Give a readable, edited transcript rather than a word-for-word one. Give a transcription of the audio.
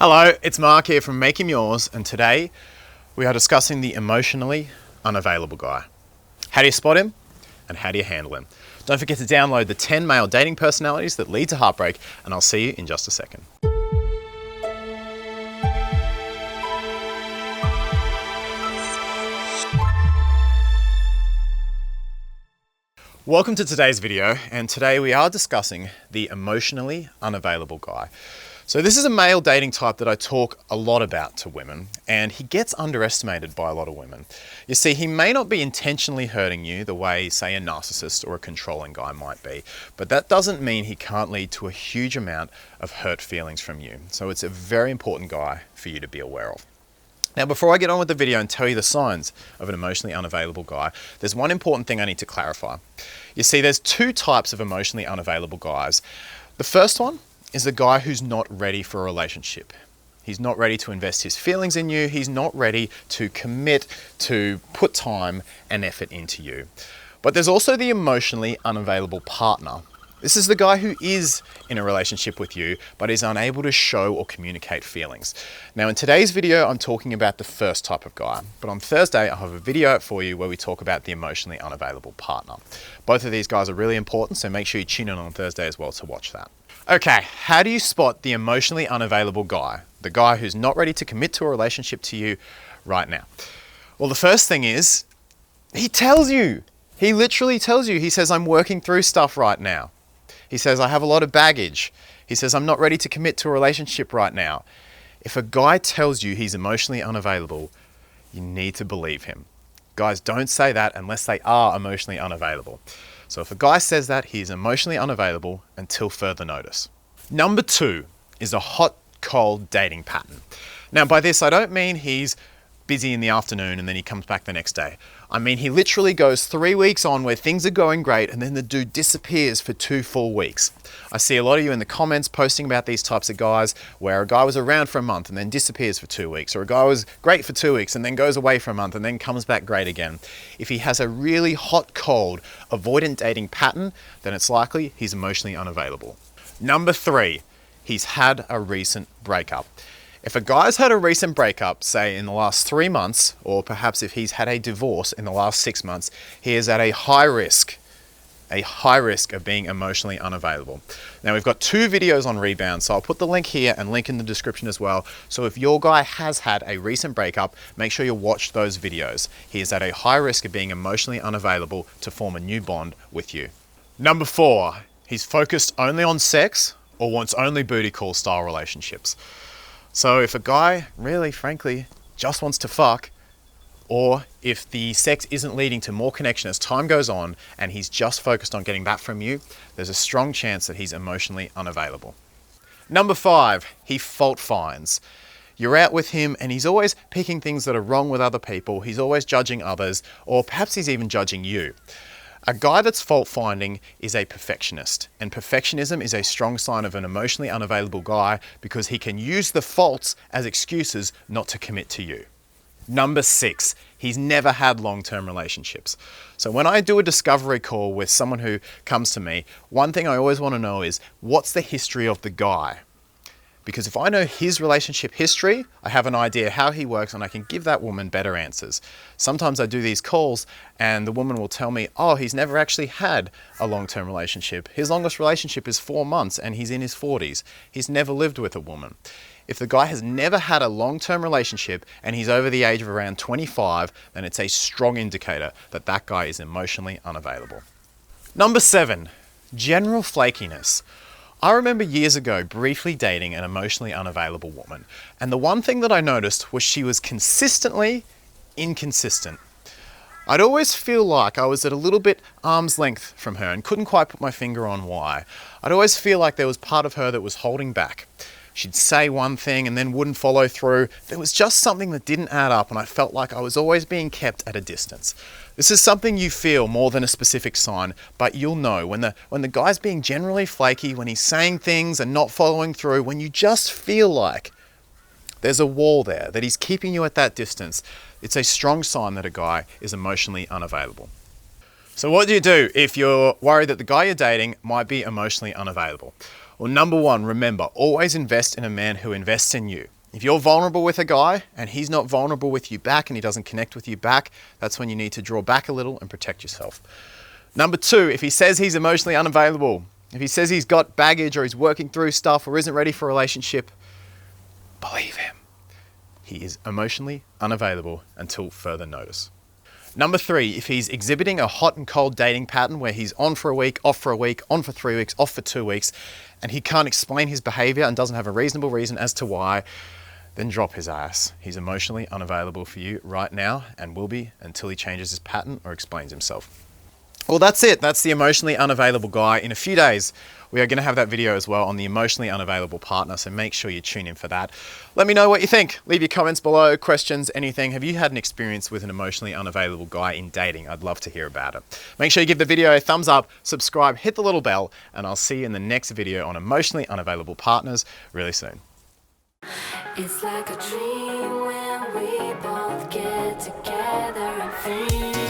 Hello, it's Mark here from Make Him Yours, and today we are discussing the emotionally unavailable guy. How do you spot him, and how do you handle him? Don't forget to download the 10 male dating personalities that lead to heartbreak, and I'll see you in just a second. Welcome to today's video, and today we are discussing the emotionally unavailable guy. So this is a male dating type that I talk a lot about to women, and he gets underestimated by a lot of women. You see, he may not be intentionally hurting you the way, say, a narcissist or a controlling guy might be, but that doesn't mean he can't lead to a huge amount of hurt feelings from you. So it's a very important guy for you to be aware of. Now, before I get on with the video and tell you the signs of an emotionally unavailable guy, there's one important thing I need to clarify. You see, there's two types of emotionally unavailable guys. The first one is the guy who's not ready for a relationship. He's not ready to invest his feelings in you. He's not ready to commit, to put time and effort into you. But there's also the emotionally unavailable partner. This is the guy who is in a relationship with you, but is unable to show or communicate feelings. Now, in today's video, I'm talking about the first type of guy, but on Thursday, I'll have a video for you where we talk about the emotionally unavailable partner. Both of these guys are really important, so make sure you tune in on Thursday as well to watch that. Okay, how do you spot the emotionally unavailable guy? The guy who's not ready to commit to a relationship to you right now? Well, the first thing is, he tells you. He literally tells you. He says, I'm working through stuff right now. He says, I have a lot of baggage. He says, I'm not ready to commit to a relationship right now. If a guy tells you he's emotionally unavailable, you need to believe him. Guys, don't say that unless they are emotionally unavailable. So if a guy says that, he's emotionally unavailable until further notice. Number 2 is a hot, cold dating pattern. Now, by this, I don't mean he's busy in the afternoon and then he comes back the next day. I mean, he literally goes 3 weeks on where things are going great and then the dude disappears for 2 full weeks. I see a lot of you in the comments posting about these types of guys where a guy was around for a month and then disappears for 2 weeks, or a guy was great for 2 weeks and then goes away for a month and then comes back great again. If he has a really hot, cold, avoidant dating pattern, then it's likely he's emotionally unavailable. Number 3, he's had a recent breakup. If a guy's had a recent breakup, say in the last 3 months, or perhaps if he's had a divorce in the last 6 months, he is at a high risk of being emotionally unavailable. Now, we've got 2 videos on rebound, so I'll put the link here and link in the description as well. So if your guy has had a recent breakup, make sure you watch those videos. He is at a high risk of being emotionally unavailable to form a new bond with you. Number 4, he's focused only on sex or wants only booty call style relationships. So if a guy really, frankly, just wants to fuck, or if the sex isn't leading to more connection as time goes on and he's just focused on getting that from you, there's a strong chance that he's emotionally unavailable. Number 5, he fault finds. You're out with him and he's always picking things that are wrong with other people. He's always judging others, or perhaps he's even judging you. A guy that's fault finding is a perfectionist, and perfectionism is a strong sign of an emotionally unavailable guy because he can use the faults as excuses not to commit to you. Number 6, he's never had long-term relationships. So when I do a discovery call with someone who comes to me, one thing I always want to know is, what's the history of the guy? Because if I know his relationship history, I have an idea how he works and I can give that woman better answers. Sometimes I do these calls and the woman will tell me, oh, he's never actually had a long-term relationship. His longest relationship is 4 months and he's in his 40s. He's never lived with a woman. If the guy has never had a long-term relationship and he's over the age of around 25, then it's a strong indicator that that guy is emotionally unavailable. Number 7, general flakiness. I remember years ago briefly dating an emotionally unavailable woman, and the one thing that I noticed was she was consistently inconsistent. I'd always feel like I was at a little bit arm's length from her and couldn't quite put my finger on why. I'd always feel like there was part of her that was holding back. She'd say one thing and then wouldn't follow through. There was just something that didn't add up and I felt like I was always being kept at a distance. This is something you feel more than a specific sign, but you'll know when the guy's being generally flaky, when he's saying things and not following through, when you just feel like there's a wall there, that he's keeping you at that distance, it's a strong sign that a guy is emotionally unavailable. So what do you do if you're worried that the guy you're dating might be emotionally unavailable? Well, number one, remember, always invest in a man who invests in you. If you're vulnerable with a guy and he's not vulnerable with you back and he doesn't connect with you back, that's when you need to draw back a little and protect yourself. Number two, if he says he's emotionally unavailable, if he says he's got baggage or he's working through stuff or isn't ready for a relationship, believe him. He is emotionally unavailable until further notice. Number three, if he's exhibiting a hot and cold dating pattern where he's on for a week, off for a week, on for 3 weeks, off for 2 weeks, and he can't explain his behavior and doesn't have a reasonable reason as to why, then drop his ass. He's emotionally unavailable for you right now and will be until he changes his pattern or explains himself. Well, that's it. That's the emotionally unavailable guy. In a few days, we are going to have that video as well on the emotionally unavailable partner, so make sure you tune in for that. Let me know what you think. Leave your comments below, questions, anything. Have you had an experience with an emotionally unavailable guy in dating? I'd love to hear about it. Make sure you give the video a thumbs up, subscribe, hit the little bell, and I'll see you in the next video on emotionally unavailable partners really soon. It's like a dream when we both get together and free.